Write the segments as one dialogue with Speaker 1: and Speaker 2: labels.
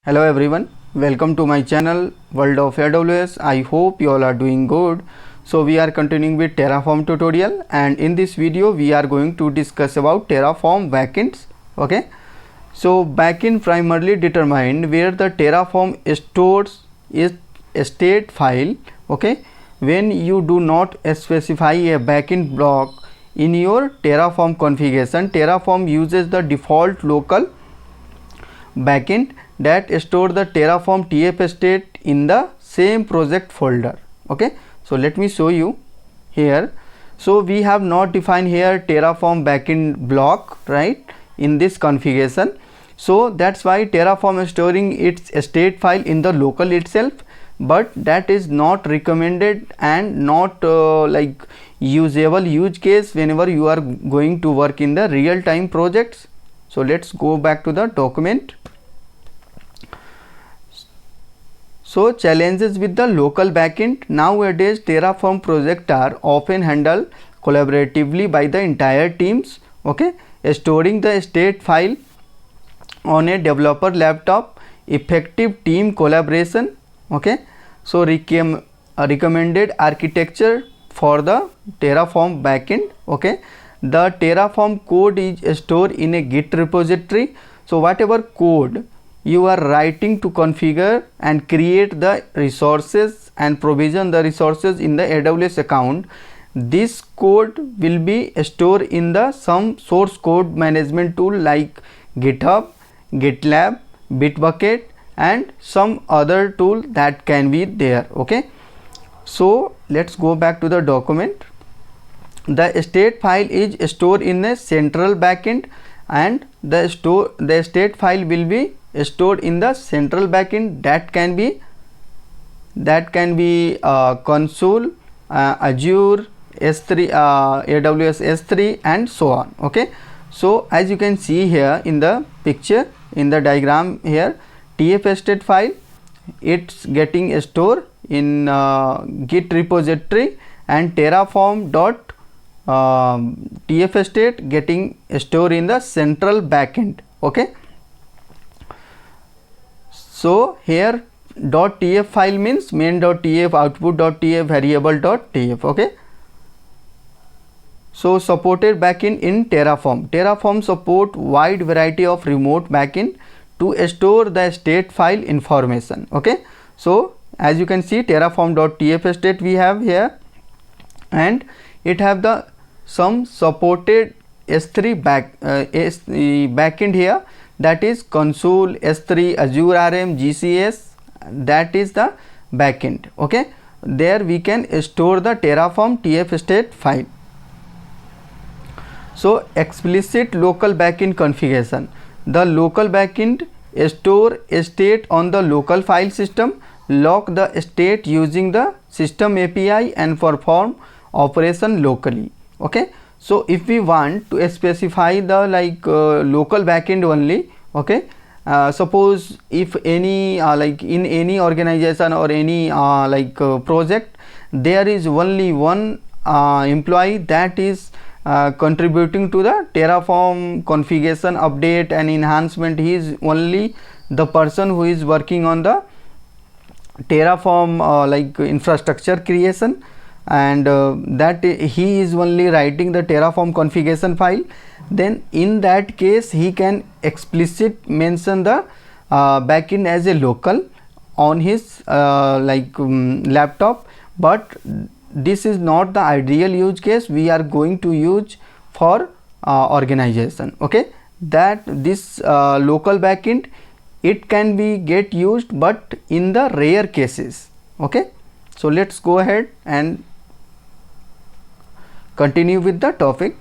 Speaker 1: Hello everyone, welcome to my channel World of AWS. I hope you all are doing good. So we are continuing with Terraform tutorial, and in this video we are going to discuss about Terraform backends. Okay, so backend primarily determine where the Terraform stores its state file. Okay, when you do not specify a backend block in your Terraform configuration, Terraform uses the default local backend that store the Terraform TF state in the same project folder. Okay, so let me show you here. So we have not defined here Terraform backend block, right, in this configuration. So that's why Terraform is storing its state file in the local itself, but that is not recommended and not like usable use case whenever you are going to work in the real time projects. So let's go back to the document. So challenges with the local backend. Nowadays Terraform projects are often handled collaboratively by the entire teams. Okay, storing the state file on a developer laptop, effective team collaboration. Okay, so recommended architecture for the Terraform backend. Okay, the Terraform code is stored in a Git repository. So whatever code you are writing to configure and create the resources and provision the resources in the AWS account, this code will be stored in the some source code management tool like GitHub, GitLab, Bitbucket and some other tool that can be there. Okay, so let's go back to the document. The state file is stored in a central backend, and the state file will be stored in the central backend that can be console, Azure, S3, AWS S3 and so on. Okay, so as you can see here in the picture, in the diagram here, TF state file, it's getting stored in Git repository, and Terraform dot TF state getting stored in the central backend. Okay, so here .tf file means main.tf, output.tf, variable.tf. Okay, so supported backend in Terraform. Terraform support wide variety of remote backend to store the state file information. Okay, so as you can see, Terraform.tf state we have here, and it have the some supported S3 backend here, that is console, S3, Azure RM, GCS, that is the backend. Okay, there we can store the Terraform TF state file. So explicit local backend configuration. The local backend store state on the local file system, lock the state using the system API and perform operation locally. Okay, so if we want to specify the local backend only, okay, suppose if any like in any organization or any project, there is only one employee that is contributing to the Terraform configuration update and enhancement. He is only the person who is working on the Terraform infrastructure creation, and that he is only writing the Terraform configuration file. Then in that case he can explicit mention the backend as a local on his laptop, but this is not the ideal use case we are going to use for organization. Okay, that this local backend, it can be get used but in the rare cases. Okay, so let's go ahead and continue with the topic.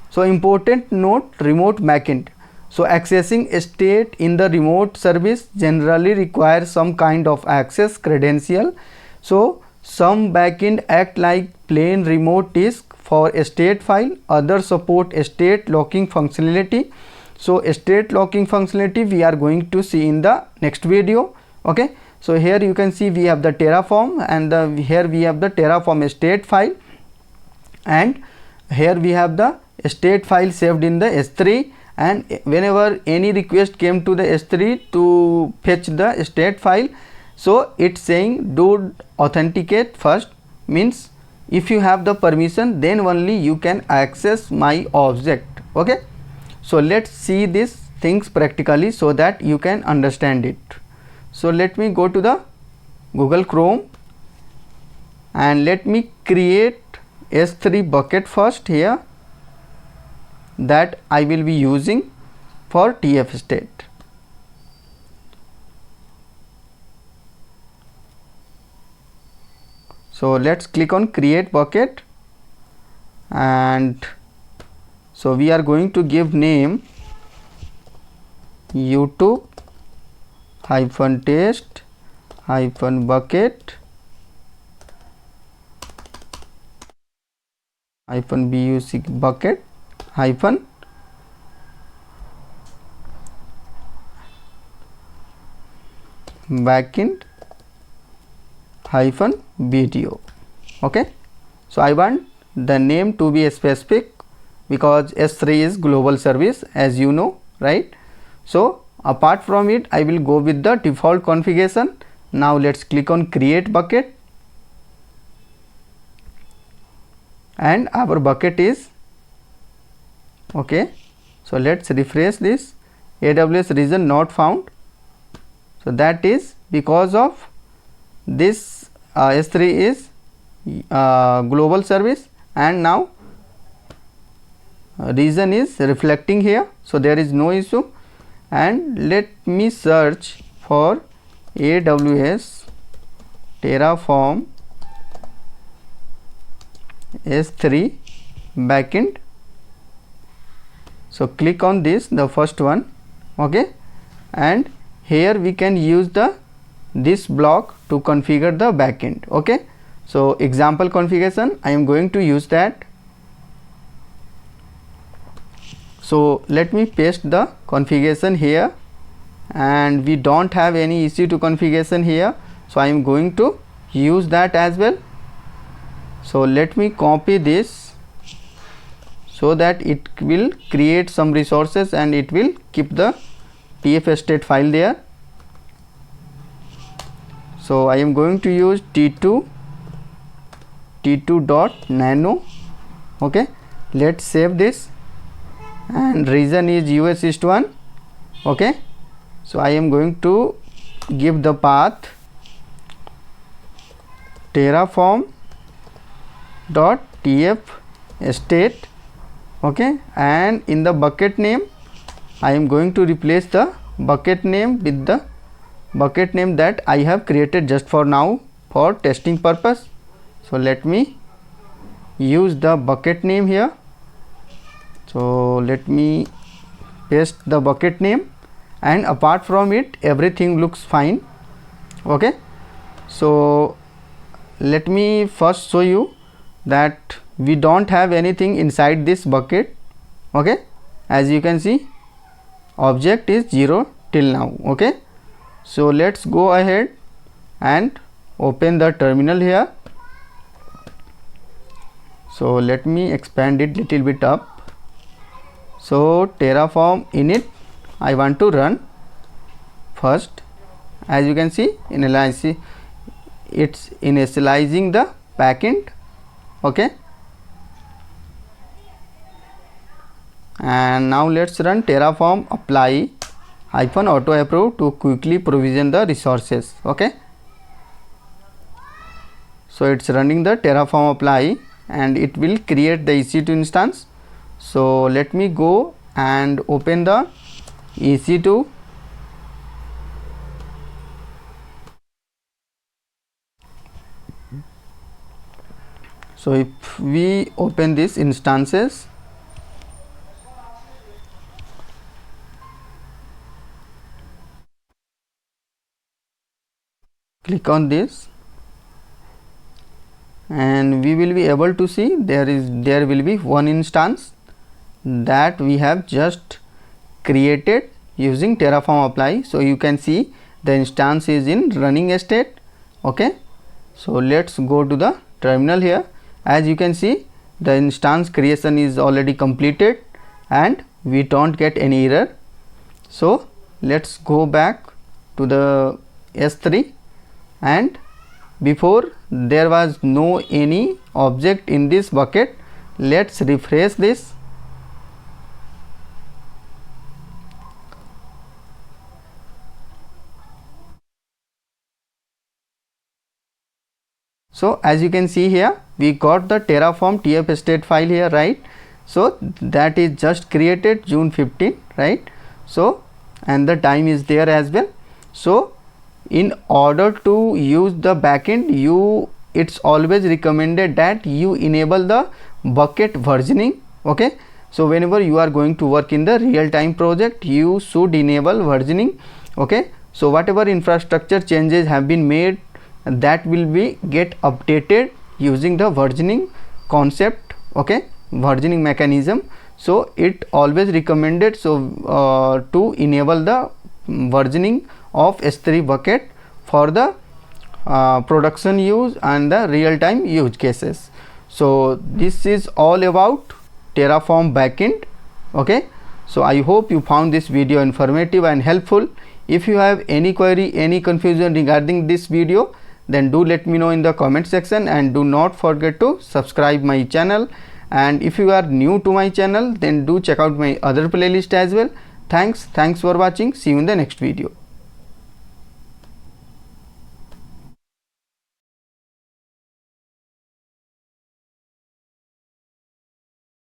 Speaker 1: So important note, remote backend. So accessing state in the remote service generally requires some kind of access credential. So some backend act like plain remote disk for a state file, other support state locking functionality. So state locking functionality we are going to see in the next video. Okay, so here you can see we have the Terraform, and here we have the Terraform state file, and here we have the state file saved in the S3, and whenever any request came to the S3 to fetch the state file, so it's saying do authenticate first, means if you have the permission then only you can access my object. Okay, so let's see these things practically so that you can understand it. So let me go to the Google Chrome and let me create S3 bucket first here that I will be using for TF state. So let's click on create bucket, and so we are going to give name YouTube -test -bucket -buc bucket backend video. Okay, so I want the name to be specific because S3 is global service, as you know, right? So apart from it, I will go with the default configuration. Now let's click on create bucket, and our bucket is okay. So let's refresh this. AWS region not found, so that is because of this S3 is global service, and now region is reflecting here, so there is no issue. And let me search for AWS Terraform S3 backend. So click on this, the first one. Okay, and here we can use this block to configure the backend. Okay, so example configuration I am going to use that. So let me paste the configuration here, and we don't have any issue to configuration here, so I am going to use that as well. So let me copy this so that it will create some resources and it will keep the TF state file there. So I am going to use t2.nano. Okay, let's save this, and region is US East 1. Okay, so I am going to give the path terraform.tf state. Okay, and in the bucket name I am going to replace the bucket name with the bucket name that I have created just for now for testing purpose. So let me use the bucket name here. So let me paste the bucket name, and apart from it everything looks fine. Okay, so let me first show you that we don't have anything inside this bucket. Okay, as you can see object is 0 till now. Okay, so let's go ahead and open the terminal here. So let me expand it little bit up. So Terraform init I want to run first. As you can see, it's initializing the backend. Okay, and now let's run Terraform apply -auto approve to quickly provision the resources. Okay, so it's running the Terraform apply and it will create the EC2 instance. So let me go and open the EC2. So if we open this instances, click on this, and we will be able to see there will be one instance that we have just created using Terraform apply. So you can see the instance is in running state. Okay, so let's go to the terminal here. As you can see, the instance creation is already completed and we don't get any error. So let's go back to the S3, and before there was no any object in this bucket. Let's refresh this. So as you can see here, we got the Terraform TF state file here, right? So that is just created June 15, right? So and the time is there as well. So in order to use the backend, it's always recommended that you enable the bucket versioning. Okay, so whenever you are going to work in the real-time project, you should enable versioning. Okay, so whatever infrastructure changes have been made, that will be get updated using the versioning concept. Okay, versioning mechanism. So it always recommended to enable the versioning of S3 bucket for the production use and the real-time use cases. So this is all about Terraform backend. Okay, so I hope you found this video informative and helpful. If you have any query, any confusion regarding this video, then do let me know in the comment section, and do not forget to subscribe my channel. And if you are new to my channel, then do check out my other playlist as well. Thanks for watching. See you in the next video.